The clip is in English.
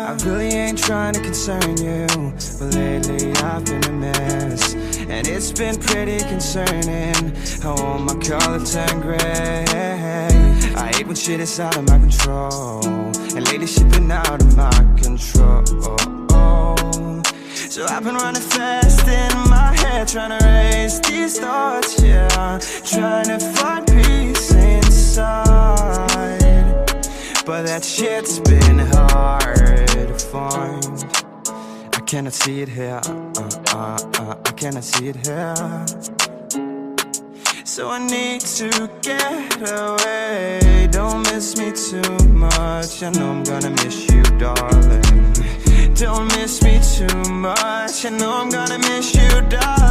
I really ain't trying to concern you, but lately I've been a mess, and it's been pretty concerning how all my color turned gray. I hate when shit is out of my control, and lately shit been out of my control. So I've been running fast in my head, trying to erase these thoughts, yeah, trying to find peace inside, but that shit's been hard to find. I cannot see it here, I cannot see it here. So I need to get away. Don't miss me too much, I know I'm gonna miss you, darling. Don't miss me too much, I know I'm gonna miss you, darling.